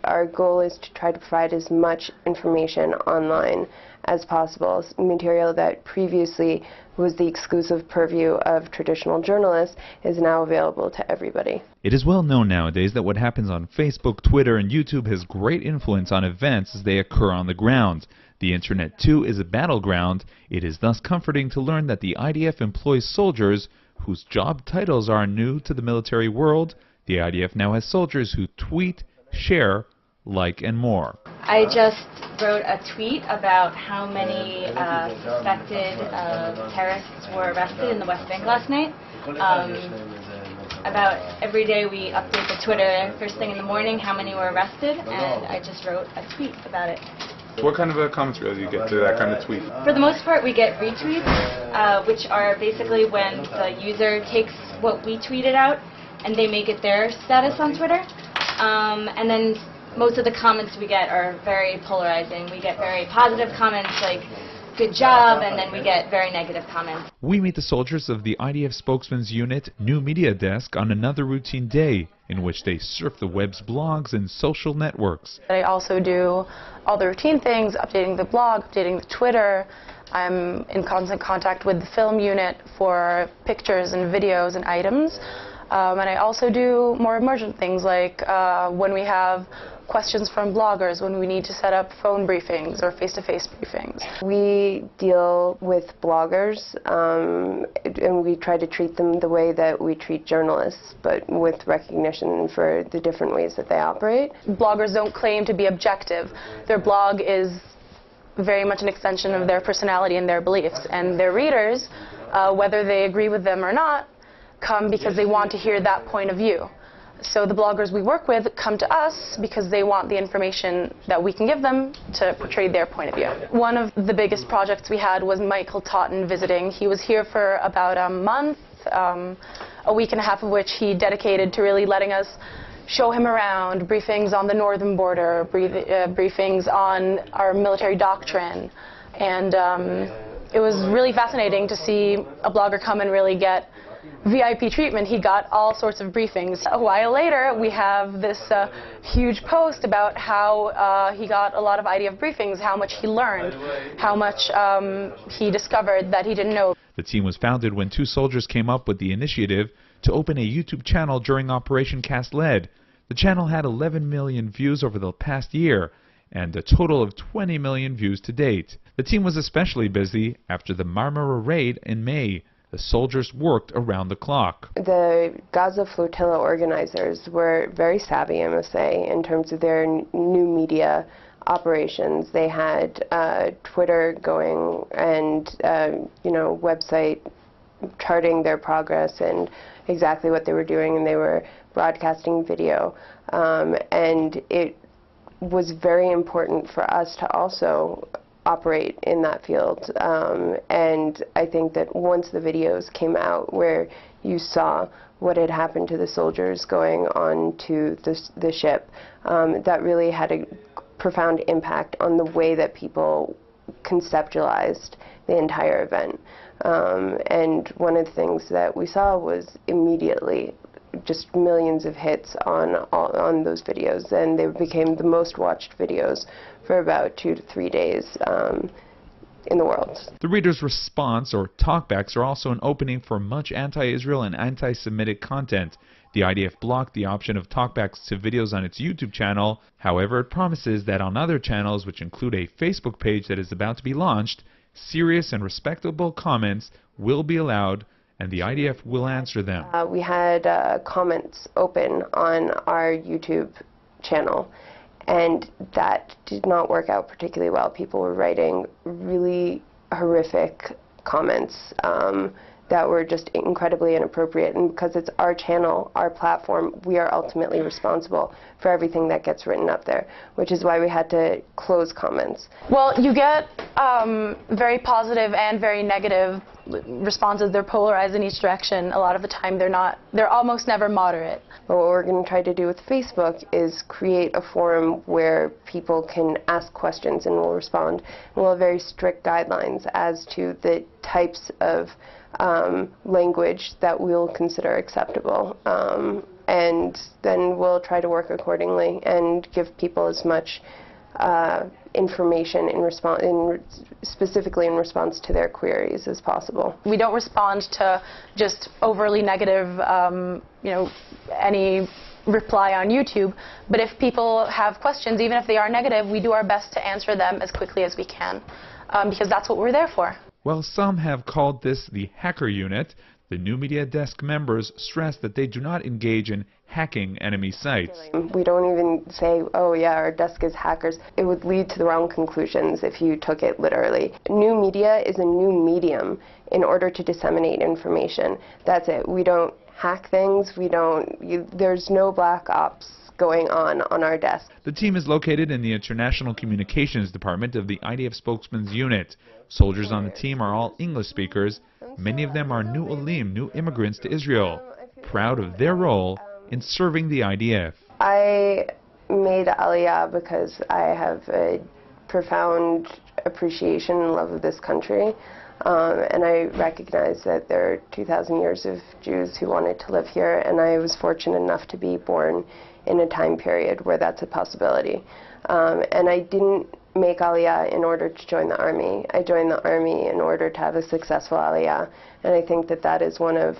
our goal is to try to provide as much information online as possible. Material that previously was the exclusive purview of traditional journalists is now available to everybody. It is well known nowadays that what happens on Facebook, Twitter, and YouTube has great influence on events as they occur on the ground. The Internet, too, is a battleground. It is thus comforting to learn that the IDF employs soldiers whose job titles are new to the military world. The IDF now has soldiers who tweet, share, like, and more. I just wrote a tweet about how many suspected terrorists were arrested in the West Bank last night. About every day we update the Twitter first thing in the morning how many were arrested, and I just wrote a tweet about it. What kind of comments do you get to that kind of tweet? For the most part, we get retweets, which are basically when the user takes what we tweeted out and they make it their status on Twitter. And then most of the comments we get are very polarizing. We get very positive comments like, good job, and then we get very negative comments. We meet the soldiers of the IDF spokesman's unit, New Media Desk, on another routine day in which they surf the web's blogs and social networks. I also do all the routine things, updating the blog, updating the Twitter. I'm in constant contact with the film unit for pictures and videos and items. And I also do more emergent things like when we have questions from bloggers, when we need to set up phone briefings or face-to-face briefings. We deal with bloggers and we try to treat them the way that we treat journalists, but with recognition for the different ways that they operate. Bloggers don't claim to be objective. Their blog is very much an extension of their personality and their beliefs, and their readers, whether they agree with them or not, come because they want to hear that point of view. So the bloggers we work with come to us because they want the information that we can give them to portray their point of view. One of the biggest projects we had was Michael Totten visiting. He was here for about a month, a week and a half of which he dedicated to really letting us show him around, briefings on the northern border, briefings on our military doctrine. And it was really fascinating to see a blogger come and really get VIP treatment. He got all sorts of briefings. A while later, we have this huge post about how he got a lot of IDF briefings, how much he learned, how much he discovered that he didn't know. The team was founded when two soldiers came up with the initiative to open a YouTube channel during Operation Cast Lead. The channel had 11 million views over the past year and a total of 20 million views to date. The team was especially busy after the Marmara raid in May. The soldiers worked around the clock. The Gaza flotilla organizers were very savvy, I must say, in terms of their new media operations. They had Twitter going and website charting their progress and exactly what they were doing, and they were broadcasting video. And it was very important for us to also operate in that field, and I think that once the videos came out where you saw what had happened to the soldiers going on to the ship, that really had a profound impact on the way that people conceptualized the entire event. And one of the things that we saw was immediately just millions of hits on those videos, and they became the most watched videos for about 2 to 3 days in the world. The readers' response, or talkbacks, are also an opening for much anti-Israel and anti-Semitic content. The IDF blocked the option of talkbacks to videos on its YouTube channel. However, it promises that on other channels, which include a Facebook page that is about to be launched, serious and respectable comments will be allowed, and the IDF will answer them. We had comments open on our YouTube channel, and that did not work out particularly well. People were writing really horrific comments that were just incredibly inappropriate, and because it's our channel, our platform, we are ultimately responsible for everything that gets written up there, which is why we had to close comments. Well, you get very positive and very negative responses. They're polarized in each direction. A lot of the time they're almost never moderate. But what we're going to try to do with Facebook is create a forum where people can ask questions and we'll respond. And we'll have very strict guidelines as to the types of language that we'll consider acceptable. And then we'll try to work accordingly and give people as much information specifically in response to their queries as possible. We don't respond to just overly negative, any reply on YouTube, but if people have questions, even if they are negative, we do our best to answer them as quickly as we can, because that's what we're there for. While some have called this the hacker unit, the New Media Desk members stress that they do not engage in hacking enemy sites. We don't even say, oh yeah, our desk is hackers. It would lead to the wrong conclusions if you took it literally. New media is a new medium in order to disseminate information. That's it. We don't hack things. There's no black ops going on our desk. The team is located in the International Communications Department of the IDF Spokesman's Unit. Soldiers on the team are all English speakers. Many of them are new Olim, new immigrants to Israel, proud of their role in serving the IDF. I made Aliyah because I have a profound appreciation and love of this country, and I recognize that there are 2,000 years of Jews who wanted to live here, and I was fortunate enough to be born in a time period where that's a possibility. And I didn't make Aliyah in order to join the army. I joined the army in order to have a successful Aliyah, and I think that that is one of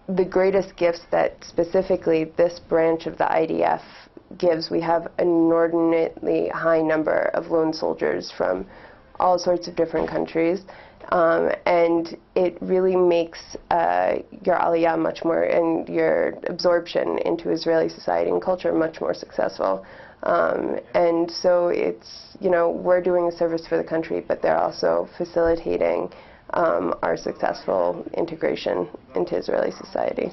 the greatest gifts that specifically this branch of the IDF gives. We have an inordinately high number of lone soldiers from all sorts of different countries, and it really makes your Aliyah much more, and your absorption into Israeli society and culture much more successful. And so it's, we're doing a service for the country, but they're also facilitating our successful integration into Israeli society.